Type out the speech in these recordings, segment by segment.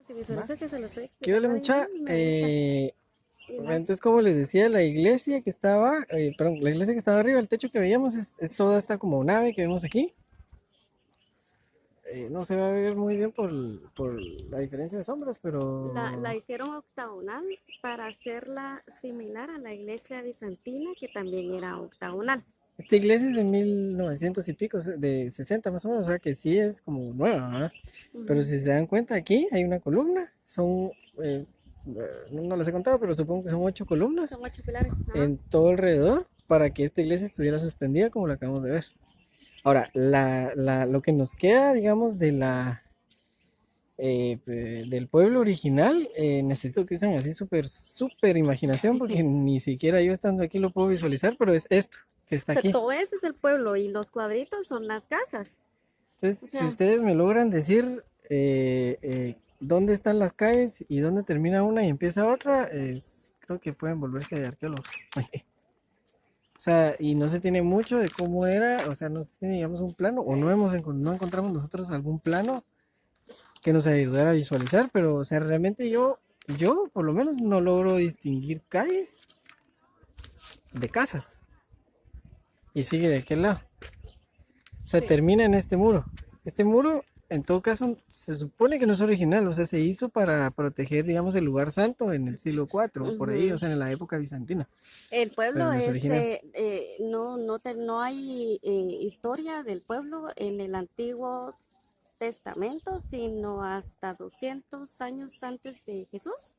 Si visualiza que se lo estoy ¿Qué ole, explicando mucha? bien, me gusta. Y más, Entonces, como les decía, la iglesia que estaba, perdón, la iglesia que estaba arriba, el techo que veíamos es toda esta como nave que vemos aquí. No se va a ver muy bien por la diferencia de sombras, la pero hicieron octagonal para hacerla similar a la iglesia bizantina, que también era octagonal. esta iglesia es de 1900 y pico, de 60 más o menos, o sea que sí es como nueva, ¿verdad? Pero Ujú. si se dan cuenta aquí hay una columna, no les he contado, pero supongo que son 8 columnas Son 8 pilares. Ajá. en todo alrededor para que esta iglesia estuviera suspendida como la acabamos de ver. Ahora, lo que nos queda, digamos, del pueblo original, necesito que usen así súper imaginación porque ni siquiera yo estando aquí lo puedo visualizar, pero es esto que está O sea, aquí. todo ese es el pueblo y los cuadritos son las casas. O Entonces, si sea, ustedes me logran decir dónde están las calles y dónde termina una y empieza otra, creo que pueden volverse arqueólogos. O sea, y no se tiene mucho de cómo era, o sea, no se tiene, digamos, un plano, o no encontramos nosotros algún plano que nos ayudara a visualizar, pero, o sea, realmente yo por lo menos no logro distinguir calles de casas. Y sigue de aquel lado. O sea, sí. termina en este muro. Este muro, en todo caso, se supone que no es original, o sea, se hizo para proteger, digamos, el lugar santo en el siglo IV, por ahí, o Ujú. sea, en la época bizantina, El pero pueblo no es es, original. no hay historia del pueblo en el Antiguo Testamento, sino hasta 200 años antes de Jesús,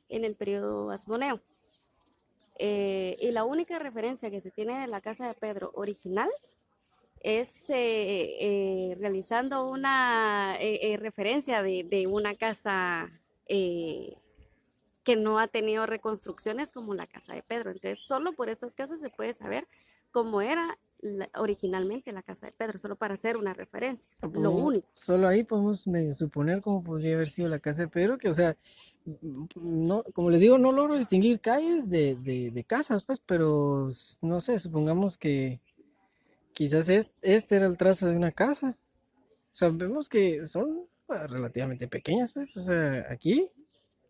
en el periodo Asmoneo. Y la única referencia que se tiene de la casa de Pedro original es realizando una referencia de una casa eh, que no ha tenido reconstrucciones como la casa de Pedro. Entonces, solo por estas casas se puede saber cómo era originalmente la casa de Pedro, solo para hacer una referencia, lo único. Solo ahí podemos medio suponer cómo podría haber sido la casa de Pedro, que, o sea, no, como les digo, no logro distinguir calles de casas, pues, pero no sé, supongamos que quizás este era el trazo de una casa. O sea, vemos que son relativamente pequeñas, pues, o sea, aquí,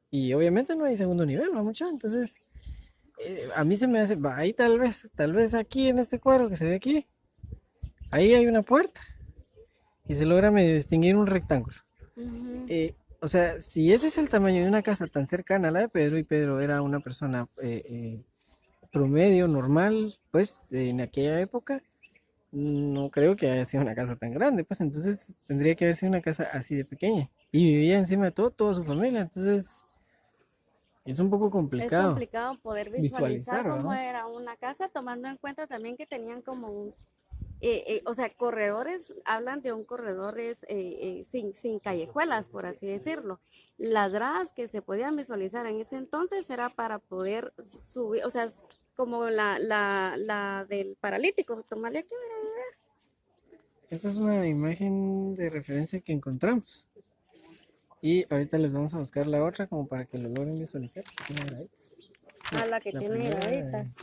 y obviamente no hay segundo nivel, ¿no? Mucho, entonces, a mí se me hace, ahí tal vez aquí en este cuadro que se ve aquí, ahí hay una puerta y se logra medio distinguir un rectángulo. Uh -huh. O sea, si ese es el tamaño de una casa tan cercana a la de Pedro y Pedro era una persona promedio, normal, pues en aquella época, no creo que haya sido una casa tan grande, pues entonces tendría que haber sido una casa así de pequeña. Y vivía encima de todo, toda su familia, entonces es un poco Es complicado complicado poder visualizar visualizar, cómo ¿verdad? era una casa, tomando en cuenta también que tenían como un, o sea, corredores, hablan de un corredor sin callejuelas, por así decirlo. Las gradas que se podían visualizar en ese entonces era para poder subir, o sea, como la del paralítico, tomarle aquí. Esta es una imagen de referencia que encontramos. Y ahorita les vamos a buscar la otra como para que lo logren visualizar. A la que La tiene primera, graditas.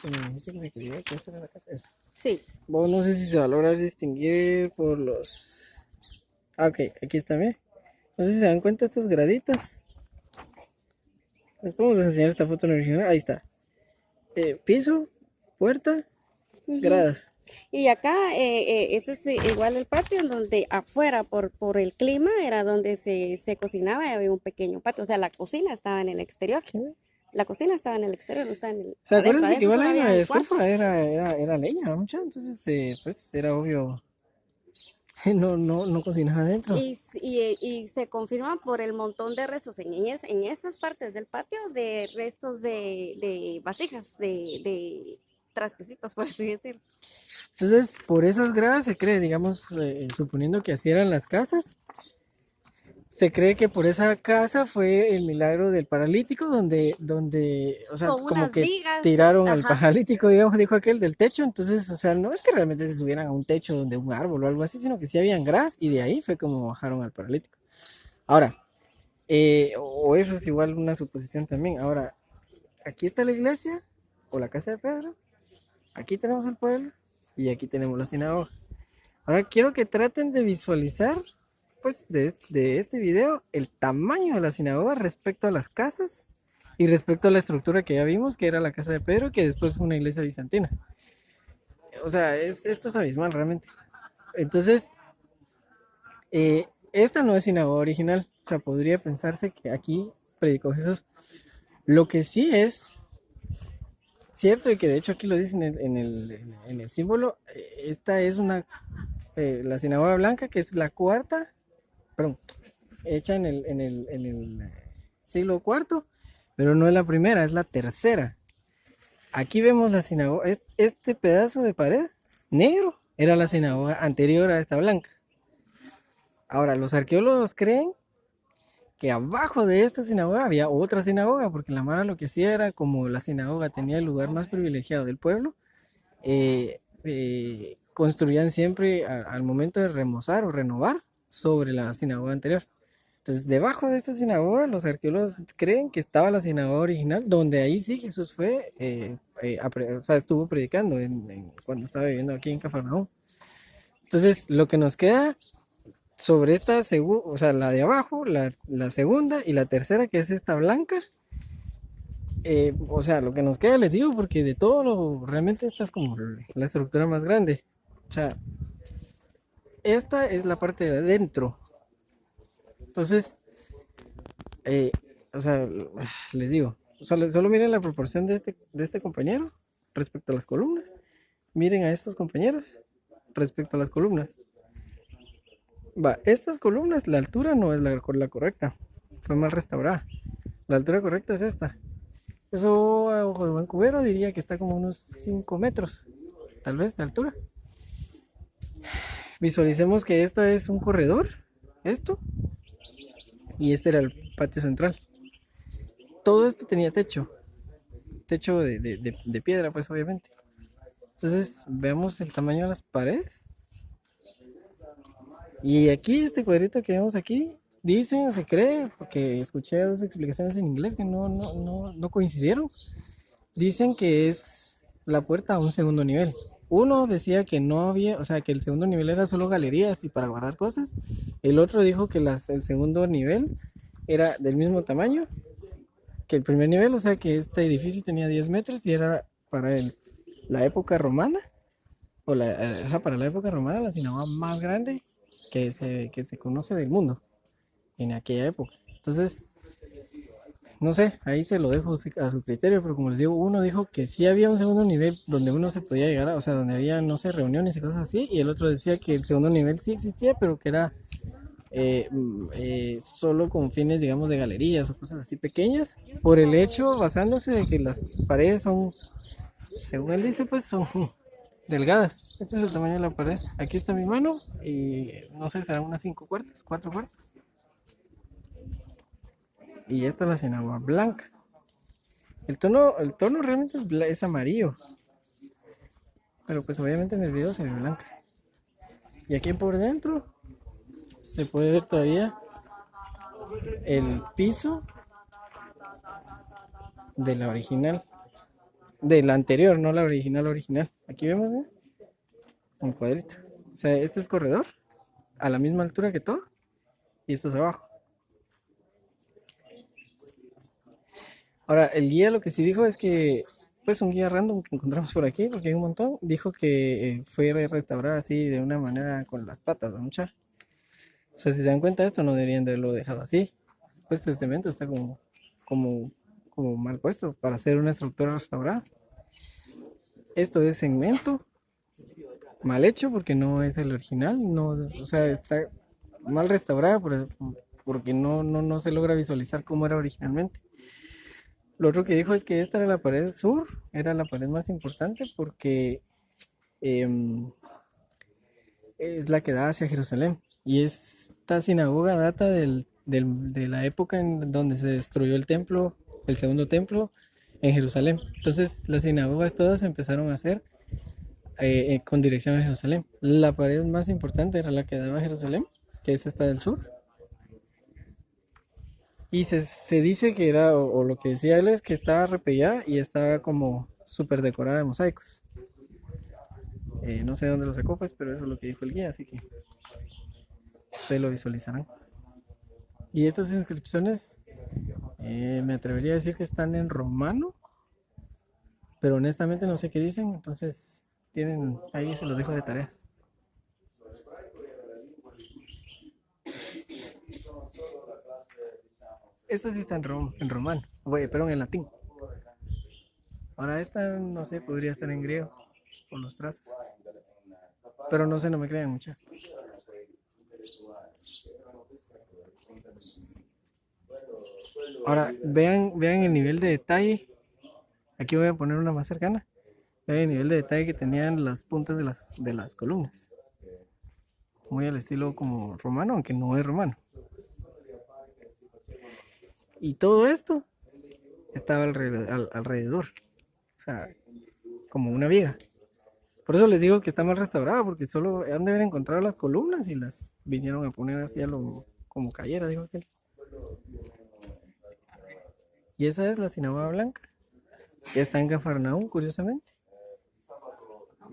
que me dijiste que se quería que esta era la casa. Esa. Sí. Vos no sé si se va a lograr distinguir por los... Ah, ok, aquí está bien. No sé si se dan cuenta estas graditas. Les podemos enseñar esta foto en original. Ahí está. Piso, puerta, Uh -huh. gradas. Y acá, ese es igual el patio en donde afuera, por el clima, era donde se cocinaba y había un pequeño patio. O sea, la cocina estaba en el exterior. ¿Sí? La cocina estaba en el exterior, no estaba en el O sea, adentro. acuérdense que Adentro igual solo ahí no habían era estufa, cuartos. era leña, ¿no? Mucha. Entonces, pues era obvio no cocinar adentro. Y se confirma por el montón de restos en esas partes del patio de restos de vasijas, de trastecitos, por así decirlo. Entonces, por esas gradas se cree, digamos, suponiendo que así eran las casas, se cree que por esa casa fue el milagro del paralítico, o sea, Con como unas que vigas, tiraron al ajá. paralítico, digamos, dijo aquel del techo, entonces, o sea, no es que realmente se subieran a un techo donde un árbol o algo así, sino que sí habían gras y de ahí fue como bajaron al paralítico. Ahora, o eso es igual una suposición también. Ahora, aquí está la iglesia o la casa de Pedro, aquí tenemos el pueblo y aquí tenemos la sinagoga. Ahora quiero que traten de visualizar pues de este video el tamaño de la sinagoga respecto a las casas y respecto a la estructura que ya vimos, que era la casa de Pedro, que después fue una iglesia bizantina. O sea, esto es abismal realmente. Entonces, esta no es sinagoga original. O sea, podría pensarse que aquí predicó Jesús. Lo que sí es cierto y que de hecho aquí lo dicen en el símbolo, esta es la sinagoga blanca, que es la cuarta, perdón, hecha en el siglo cuarto, pero no es la primera, es la tercera. Aquí vemos la sinagoga, este pedazo de pared negro era la sinagoga anterior a esta blanca. Ahora, los arqueólogos creen que abajo de esta sinagoga había otra sinagoga, porque la mara lo que hacía era, como la sinagoga tenía el lugar más privilegiado del pueblo, construían siempre al momento de remozar o renovar sobre la sinagoga anterior. Entonces, debajo de esta sinagoga, los arqueólogos creen que estaba la sinagoga original, donde ahí sí Jesús fue, o sea, estuvo predicando cuando estaba viviendo aquí en Cafarnaúm. Entonces, lo que nos queda sobre esta, o sea, la de abajo, la segunda y la tercera, que es esta blanca, o sea, lo que nos queda, les digo, porque de todo realmente esta es como la estructura más grande. O sea, esta es la parte de adentro. Entonces, eh, o sea, les digo, o sea, solo miren la proporción de este compañero respecto a las columnas. Miren a estos compañeros respecto a las columnas. Va, estas columnas, la altura no es la correcta. Fue mal restaurada. La altura correcta es esta. Eso a ojo de buen cubero diría que está como unos 5 metros, tal vez, de altura. Visualicemos que esto es un corredor, esto, y este era el patio central. Todo esto tenía techo de piedra, pues obviamente. Entonces, veamos el tamaño de las paredes. Y aquí, este cuadrito que vemos aquí, dicen, se cree, porque escuché dos explicaciones en inglés que no coincidieron. Dicen que es la puerta a un segundo nivel. Uno decía que no había, o sea, que el segundo nivel era solo galerías y para guardar cosas. El otro dijo que el segundo nivel era del mismo tamaño que el primer nivel, o sea, que este edificio tenía 10 metros y era para la época romana, para la época romana, la sinagoga más grande que se conoce del mundo en aquella época. Entonces, no sé, ahí se lo dejo a su criterio, pero como les digo, uno dijo que sí había un segundo nivel donde uno se podía llegar, o sea, donde había, no sé, reuniones y cosas así, y el otro decía que el segundo nivel sí existía, pero que era solo con fines, digamos, de galerías o cosas así pequeñas, por el hecho, basándose de que las paredes son, según él dice, pues son delgadas. Este es el tamaño de la pared. Aquí está mi mano y no sé, serán unas 5 cuartas, 4 cuartas. Y esta es la sinagoga blanca. El tono realmente es amarillo. Pero pues obviamente en el video se ve blanca. Y aquí por dentro se puede ver todavía el piso de la original. De la anterior, no la original. Aquí vemos, ¿no? Un cuadrito. O sea, este es corredor a la misma altura que todo. Y esto es abajo. Ahora, el guía lo que sí dijo es que, pues un guía random que encontramos por aquí, porque hay un montón, dijo que fue restaurada así de una manera con las patas, ¿no? O sea, si se dan cuenta de esto, no deberían de haberlo dejado así. Pues el cemento está como, como mal puesto para hacer una estructura restaurada. Esto es cemento mal hecho porque no es el original, no, o sea, está mal restaurada porque no se logra visualizar cómo era originalmente. Lo otro que dijo es que esta era la pared sur, era la pared más importante porque es la que da hacia Jerusalén. Y esta sinagoga data de la época en donde se destruyó el templo, el segundo templo en Jerusalén. Entonces las sinagogas todas empezaron a hacer con dirección a Jerusalén. La pared más importante era la que daba a Jerusalén, que es esta del sur. Y se dice que era, o lo que decía él es que estaba repellada y estaba como súper decorada de mosaicos. No sé dónde lo sacó, pues, pero eso es lo que dijo el guía, así que ustedes lo visualizarán. Y estas inscripciones me atrevería a decir que están en romano, pero honestamente no sé qué dicen, entonces tienen ahí, se los dejo de tareas. Esta sí está en romano, perdón, en latín. Ahora esta, no sé, podría estar en griego por los trazos. Pero no sé, no me crean mucho. Ahora, vean el nivel de detalle. Aquí voy a poner una más cercana. Vean el nivel de detalle que tenían las puntas de las columnas. Muy al estilo como romano, aunque no es romano. Y todo esto estaba alrededor. O sea, como una viga. Por eso les digo que está mal restaurado, porque solo han de haber encontrado las columnas y las vinieron a poner así como cayera, dijo aquel. Y esa es la sinagoga blanca, que está en Cafarnaúm, curiosamente.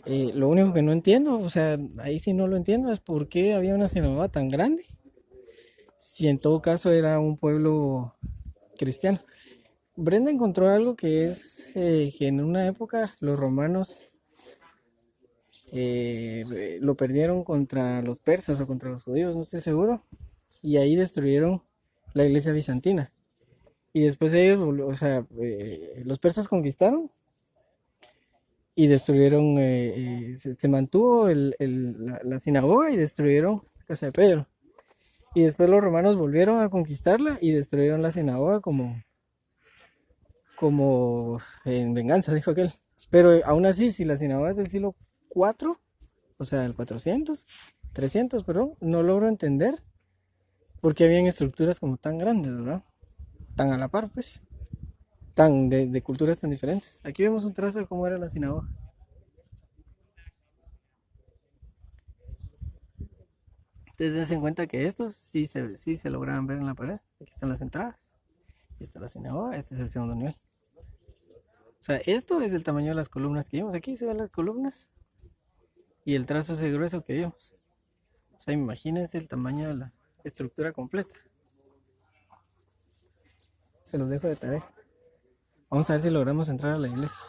Lo único que no entiendo, o sea, ahí sí no lo entiendo, es por qué había una sinagoga tan grande, si en todo caso era un pueblo cristiano. Brenda encontró algo que es que en una época los romanos lo perdieron contra los persas o contra los judíos, no estoy seguro, y ahí destruyeron la iglesia bizantina. Y después ellos, o sea, los persas conquistaron y destruyeron, se mantuvo la sinagoga y destruyeron la casa de Pedro. Y después los romanos volvieron a conquistarla y destruyeron la sinagoga como en venganza, dijo aquel. Pero aún así, si la sinagoga es del siglo IV, o sea, del 400, 300, perdón, no logro entender por qué habían estructuras como tan grandes, ¿verdad? Tan a la par, pues. Tan de culturas tan diferentes. Aquí vemos un trazo de cómo era la sinagoga. Entonces dense en cuenta que estos sí se lograban ver en la pared. Aquí están las entradas. Aquí está la sinagoga. Este es el segundo nivel. O sea, esto es el tamaño de las columnas que vimos. Aquí se ven las columnas. Y el trazo ese grueso que vimos. O sea, imagínense el tamaño de la estructura completa. Se los dejo de tarea. Vamos a ver si logramos entrar a la iglesia.